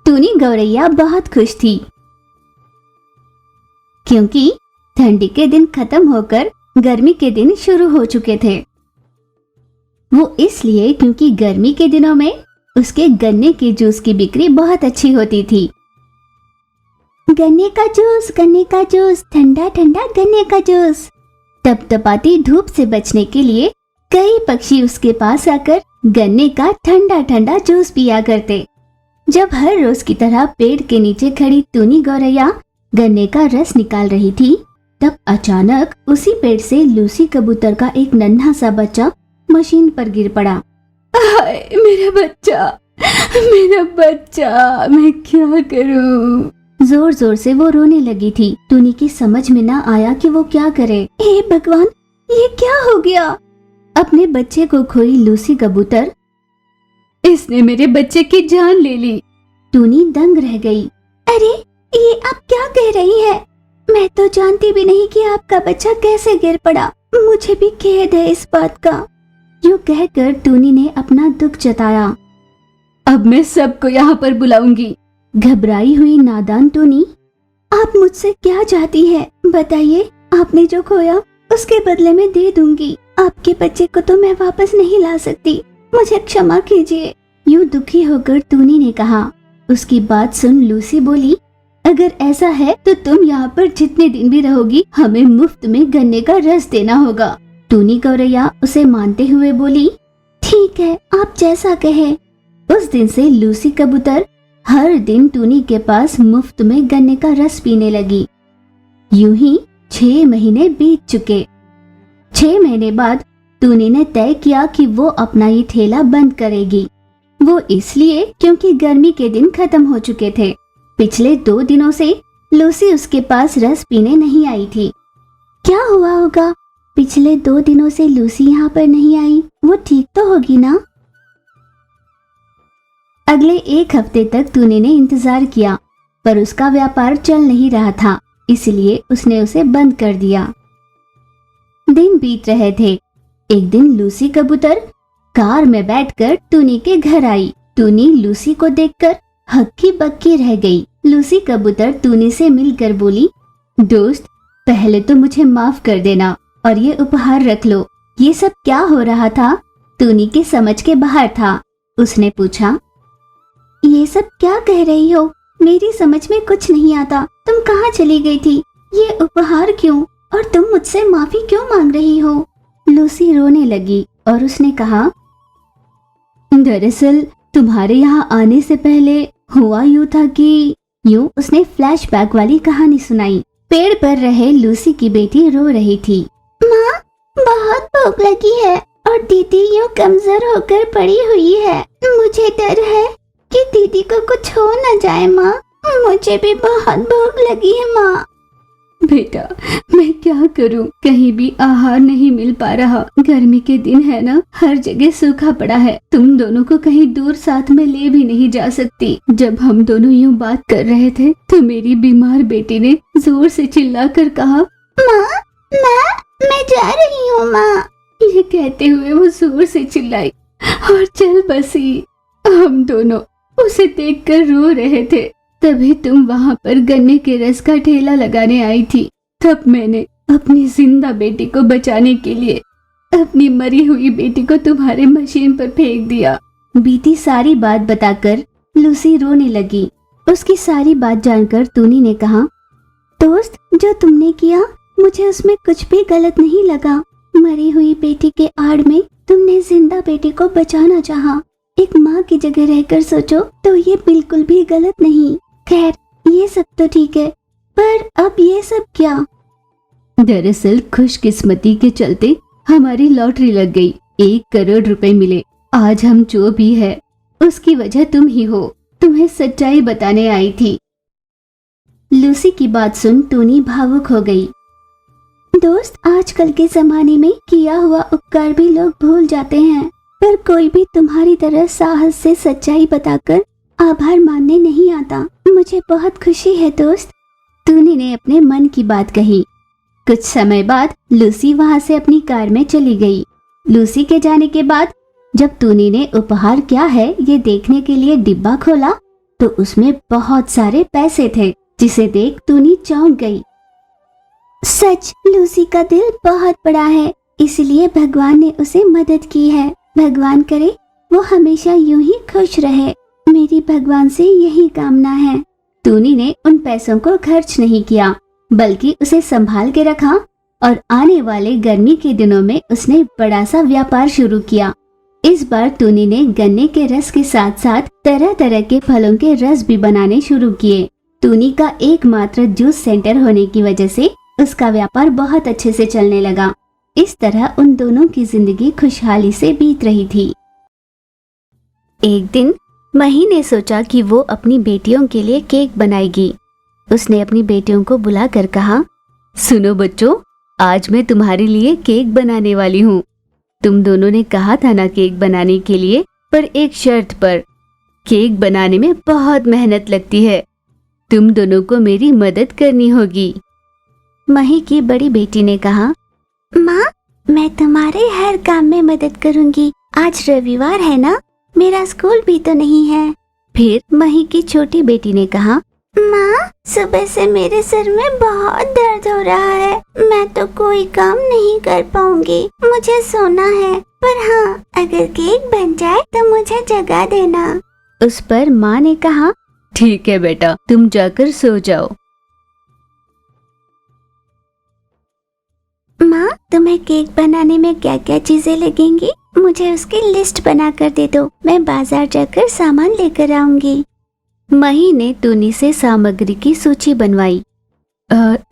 टूनी गौरैया बहुत खुश थी क्योंकि ठंडी के दिन खत्म होकर गर्मी के दिन शुरू हो चुके थे। वो इसलिए क्योंकि गर्मी के दिनों में उसके गन्ने के जूस की बिक्री बहुत अच्छी होती थी। गन्ने का जूस, ठंडा ठंडा गन्ने का जूस। तपतपाती धूप से बचने के लिए कई पक्षी उसके पास आकर गन्ने का ठंडा ठंडा जूस पिया करते। जब हर रोज की तरह पेड़ के नीचे खड़ी टूनी गौरैया गन्ने का रस निकाल रही थी, तब अचानक उसी पेड़ से लूसी कबूतर का एक नन्हा सा बच्चा मशीन पर गिर पड़ा। हाय मेरा बच्चा, मैं क्या करूं? जोर जोर से वो रोने लगी थी। टूनी की समझ में ना आया कि वो क्या करे। हे भगवान, ये क्या हो गया? अपने बच्चे को खोई लूसी कबूतर, इसने मेरे बच्चे की जान ले ली। टूनी दंग रह गई। अरे ये आप क्या कह रही हैं? मैं तो जानती भी नहीं कि आपका बच्चा कैसे गिर पड़ा। मुझे भी खेद है इस बात का। यूं कहकर टूनी ने अपना दुख जताया। अब मैं सबको यहाँ पर बुलाऊंगी। घबराई हुई नादान टूनी, आप मुझसे क्या चाहती है? बताइए। आपने जो खोया उसके बदले में दे दूंगी। आपके बच्चे को तो मैं वापस नहीं ला सकती, मुझे क्षमा कीजिए। यूं दुखी होकर टूनी ने कहा। उसकी बात सुन लूसी बोली, अगर ऐसा है तो तुम यहाँ पर जितने दिन भी रहोगी हमें मुफ्त में गन्ने का रस देना होगा। टूनी गौरैया उसे मानते हुए बोली, ठीक है, आप जैसा कहे। उस दिन से लूसी कबूतर हर दिन टूनी के पास मुफ्त में गन्ने का रस पीने लगी। यूं ही 6 महीने बीत चुके। 6 महीने बाद टूनी ने तय किया कि वो अपना ये ठेला बंद करेगी। वो इसलिए क्योंकि गर्मी के दिन खत्म हो चुके थे। पिछले 2 दिनों से लूसी उसके पास रस पीने नहीं आई थी। क्या हुआ होगा? पिछले 2 दिनों से लूसी यहाँ पर नहीं आई। वो ठीक तो होगी ना? अगले 1 हफ्ते तक टूनी ने इंतजार किया, पर उसका व्यापार चल नहीं रहा था, इसलिए उसने उसे बंद कर दिया। दिन बीत रहे थे। एक दिन लूसी कबूतर कार में बैठकर टूनी के घर आई। टूनी लूसी को देखकर हक्की बक्की रह गई। लूसी कबूतर टूनी से मिलकर बोली, दोस्त, पहले तो मुझे माफ कर देना और ये उपहार रख लो। ये सब क्या हो रहा था? टूनी की समझ के बाहर था। उसने पूछा, ये सब क्या कह रही हो? मेरी समझ में कुछ नहीं आता। तुम कहाँ चली गई थी? ये उपहार क्यों? और तुम मुझसे माफी क्यों मांग रही हो? लूसी रोने लगी और उसने कहा, दरअसल तुम्हारे यहाँ आने से पहले हुआ यूं था कि। यूं उसने फ्लैशबैक वाली कहानी सुनाई। पेड़ पर रहे लूसी की बेटी रो रही थी। माँ, बहुत भूख लगी है और दीदी यूं कमजोर होकर पड़ी हुई है। मुझे डर है कि दीदी को कुछ हो न जाए। माँ, मुझे भी बहुत भूख लगी है। माँ, बेटा, मैं क्या करूं? कहीं भी आहार नहीं मिल पा रहा। गर्मी के दिन है ना, हर जगह सूखा पड़ा है। तुम दोनों को कहीं दूर साथ में ले भी नहीं जा सकती। जब हम दोनों यूं बात कर रहे थे तो मेरी बीमार बेटी ने जोर से चिल्लाकर कहा, माँ, मैं जा रही हूँ। माँ, ये कहते हुए वो जोर से चिल्लाई और चल बसी। हम दोनों उसे देखकर रो रहे थे। तभी तुम वहाँ पर गन्ने के रस का ठेला लगाने आई थी। तब मैंने अपनी जिंदा बेटी को बचाने के लिए अपनी मरी हुई बेटी को तुम्हारे मशीन पर फेंक दिया। बीती सारी बात बताकर लूसी रोने लगी। उसकी सारी बात जानकर टूनी ने कहा, दोस्त, जो तुमने किया मुझे उसमें कुछ भी गलत नहीं लगा। मरी हुई बेटी के आड़ में तुमने जिंदा बेटी को बचाना चाहा। एक माँ की जगह रहकर सोचो तो ये बिल्कुल भी गलत नहीं। खैर, ये सब तो ठीक है, पर अब ये सब क्या? दरअसल खुशकिस्मती के चलते हमारी लॉटरी लग गई। 1 करोड़ रुपए मिले। आज हम जो भी है उसकी वजह तुम ही हो। तुम्हें सच्चाई बताने आई थी। लूसी की बात सुन टूनी भावुक हो गई। दोस्त, आजकल के जमाने में किया हुआ उपकार भी लोग भूल जाते हैं, पर कोई भी तुम्हारी तरह साहस से सच्चाई बताकर आभार मानने नहीं आता। मुझे बहुत खुशी है दोस्त। टूनी ने अपने मन की बात कही। कुछ समय बाद लूसी वहां से अपनी कार में चली गई। लूसी के जाने के बाद जब टूनी ने उपहार क्या है ये देखने के लिए डिब्बा खोला तो उसमें बहुत सारे पैसे थे, जिसे देख टूनी चौंक गई। सच लूसी का दिल बहुत बड़ा है, इसलिए भगवान ने उसे मदद की है। भगवान करे वो हमेशा यूं ही खुश रहे, मेरी भगवान से यही कामना है। टूनी ने उन पैसों को खर्च नहीं किया, बल्कि उसे संभाल के रखा और आने वाले गर्मी के दिनों में उसने बड़ा सा व्यापार शुरू किया। इस बार टूनी ने गन्ने के रस के साथ साथ तरह तरह के फलों के रस भी बनाने शुरू किए। टूनी का एकमात्र जूस सेंटर होने की वजह से उसका व्यापार बहुत अच्छे से चलने लगा। इस तरह उन दोनों की जिंदगी खुशहाली से बीत रही थी। एक दिन मही ने सोचा कि वो अपनी बेटियों के लिए केक बनाएगी। उसने अपनी बेटियों को बुलाकर कहा, सुनो बच्चों, आज मैं तुम्हारे लिए केक बनाने वाली हूँ। तुम दोनों ने कहा था ना केक बनाने के लिए, पर एक शर्त पर। केक बनाने में बहुत मेहनत लगती है, तुम दोनों को मेरी मदद करनी होगी। मही की बड़ी बेटी ने कहा, माँ मैं तुम्हारे हर काम में मदद करूँगी। आज रविवार है ना, मेरा स्कूल भी तो नहीं है। फिर मही की छोटी बेटी ने कहा, माँ सुबह से मेरे सिर में बहुत दर्द हो रहा है, मैं तो कोई काम नहीं कर पाऊंगी, मुझे सोना है। पर हाँ, अगर केक बन जाए तो मुझे जगा देना। उस पर माँ ने कहा, ठीक है बेटा, तुम जाकर सो जाओ। माँ तुम्हें केक बनाने में क्या क्या चीजें लगेंगी, मुझे उसकी लिस्ट बना कर दे दो, मैं बाजार जाकर सामान लेकर आऊंगी। मही ने टूनी से सामग्री की सूची बनवाई।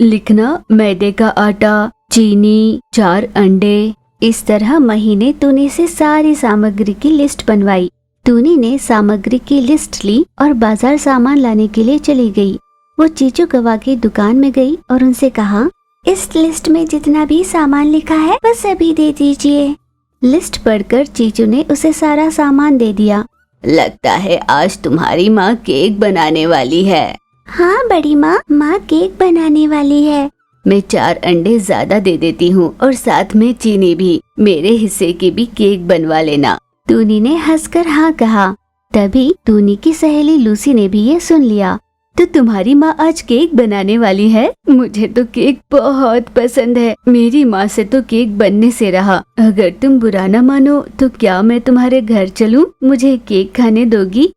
लिखना मैदे का आटा, चीनी, 4 अंडे। इस तरह मही ने टूनी से सारी सामग्री की लिस्ट बनवाई। टूनी ने सामग्री की लिस्ट ली और बाजार सामान लाने के लिए चली गई। वो चीचू कौवा की दुकान में गई और उनसे कहा, इस लिस्ट में जितना भी सामान लिखा है वो सभी दे दीजिए। लिस्ट पढ़कर चीचू ने उसे सारा सामान दे दिया। लगता है आज तुम्हारी माँ केक बनाने वाली है। हाँ बड़ी माँ, माँ केक बनाने वाली है। मैं 4 अंडे ज्यादा दे देती हूँ और साथ में चीनी भी। मेरे हिस्से की भी केक बनवा लेना। टूनी ने हंसकर हाँ कहा। तभी टूनी की सहेली लूसी ने भी ये सुन लिया। तो तुम्हारी माँ आज केक बनाने वाली है? मुझे तो केक बहुत पसंद है। मेरी माँ से तो केक बनने से रहा। अगर तुम बुरा न मानो तो क्या मैं तुम्हारे घर चलूं? मुझे केक खाने दोगी?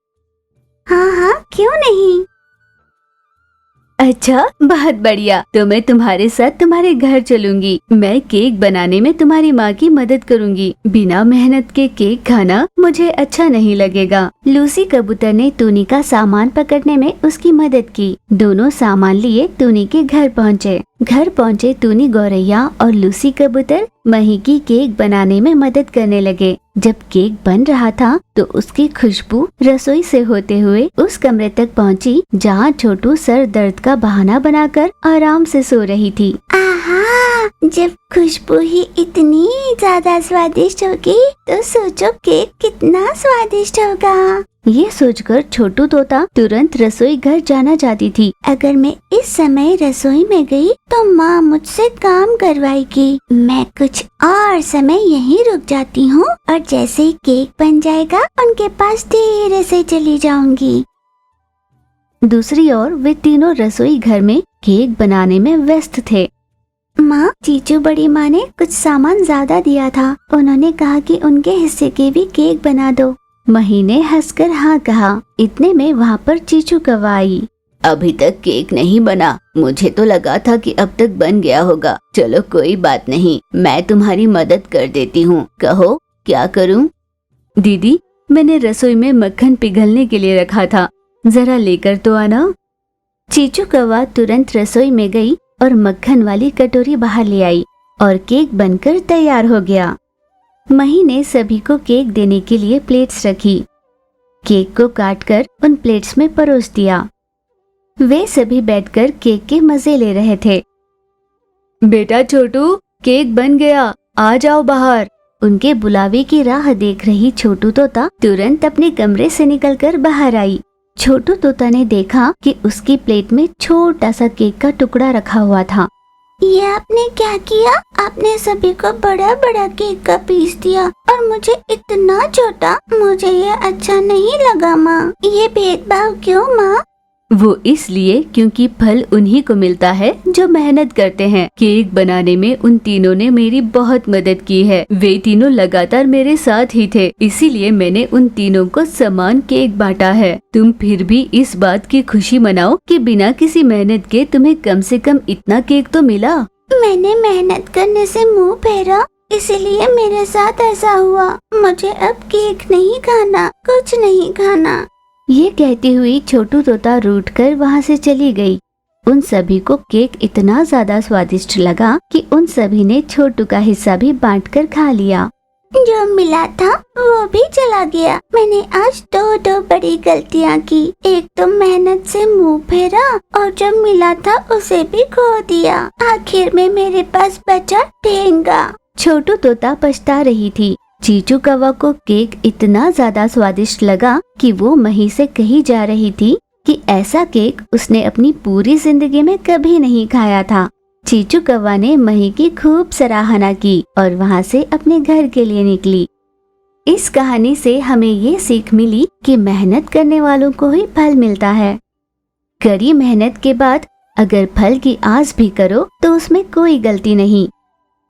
हाँ हाँ, क्यों नहीं। अच्छा, बहुत बढ़िया। तो मैं तुम्हारे साथ तुम्हारे घर चलूंगी। मैं केक बनाने में तुम्हारी माँ की मदद करूंगी। बिना मेहनत के केक खाना मुझे अच्छा नहीं लगेगा। लूसी कबूतर ने टूनी का सामान पकड़ने में उसकी मदद की। दोनों सामान लिए टूनी के घर पहुँचे। घर पहुँचे टूनी गौरैया और लूसी कबूतर मही की केक बनाने में मदद करने लगे। जब केक बन रहा था तो उसकी खुशबू रसोई से होते हुए उस कमरे तक पहुंची जहां छोटू सर दर्द का बहाना बनाकर आराम से सो रही थी। आहा, जब खुशबू ही इतनी ज्यादा स्वादिष्ट होगी तो सोचो केक कितना स्वादिष्ट होगा। ये सोचकर छोटू तोता तुरंत रसोई घर जाना चाहती थी। अगर मैं इस समय रसोई में गई तो माँ मुझसे काम करवाएगी। मैं कुछ और समय यहीं रुक जाती हूँ और जैसे ही केक बन जाएगा उनके पास धीरे से चली जाऊंगी। दूसरी ओर वे तीनों रसोई घर में केक बनाने में व्यस्त थे। माँ, चीचू बड़ी माँ ने कुछ सामान ज्यादा दिया था। उन्होंने कहा कि उनके हिस्से के भी केक बना दो। मही ने हंसकर हाँ कहा। इतने में वहाँ पर चीचू कौवा आई। अभी तक केक नहीं बना। मुझे तो लगा था कि अब तक बन गया होगा। चलो कोई बात नहीं, मैं तुम्हारी मदद कर देती हूँ। कहो क्या करूँ? दीदी, मैंने रसोई में मक्खन पिघलने के लिए रखा था, जरा लेकर तो आना। चीचू कौवा तुरंत रसोई में गई और मक्खन वाली कटोरी बाहर ले आई और केक बनकर तैयार हो गया। मही ने सभी को केक देने के लिए प्लेट्स रखी। केक को काटकर उन प्लेट्स में परोस दिया। वे सभी बैठकर केक के मजे ले रहे थे। बेटा छोटू, केक बन गया, आ जाओ बाहर। उनके बुलावे की राह देख रही छोटू तोता तुरंत अपने कमरे से निकलकर बाहर आई। छोटू तोता ने देखा कि उसकी प्लेट में छोटा सा केक का टुकड़ा रखा हुआ था। ये आपने क्या किया? आपने सभी को बड़ा बड़ा केक का पीस दिया और मुझे इतना छोटा। मुझे ये अच्छा नहीं लगा माँ। ये भेदभाव क्यों माँ? वो इसलिए क्योंकि फल उन्हीं को मिलता है जो मेहनत करते हैं। केक बनाने में उन तीनों ने मेरी बहुत मदद की है। वे तीनों लगातार मेरे साथ ही थे, इसीलिए मैंने उन तीनों को समान केक बांटा है। तुम फिर भी इस बात की खुशी मनाओ कि बिना किसी मेहनत के तुम्हें कम से कम इतना केक तो मिला। मैंने मेहनत करने से मुंह फेरा, इसीलिए मेरे साथ ऐसा हुआ। मुझे अब केक नहीं खाना, कुछ नहीं खाना। ये कहती हुई छोटू तोता रूठकर वहाँ से चली गई। उन सभी को केक इतना ज्यादा स्वादिष्ट लगा कि उन सभी ने छोटू का हिस्सा भी बांटकर खा लिया। जो मिला था वो भी चला गया। मैंने आज दो बड़ी गलतियाँ की। एक तो मेहनत से मुंह फेरा और जो मिला था उसे भी खो दिया। आखिर में मेरे पास बचा ठेंगा। छोटू तोता पछता रही थी। चीचू कौवा को केक इतना ज्यादा स्वादिष्ट लगा कि वो मही से कही जा रही थी कि ऐसा केक उसने अपनी पूरी जिंदगी में कभी नहीं खाया था। चीचू कौवा ने मही की खूब सराहना की और वहाँ से अपने घर के लिए निकली। इस कहानी से हमें ये सीख मिली कि मेहनत करने वालों को ही फल मिलता है। कड़ी मेहनत के बाद अगर फल की आस भी करो तो उसमें कोई गलती नहीं।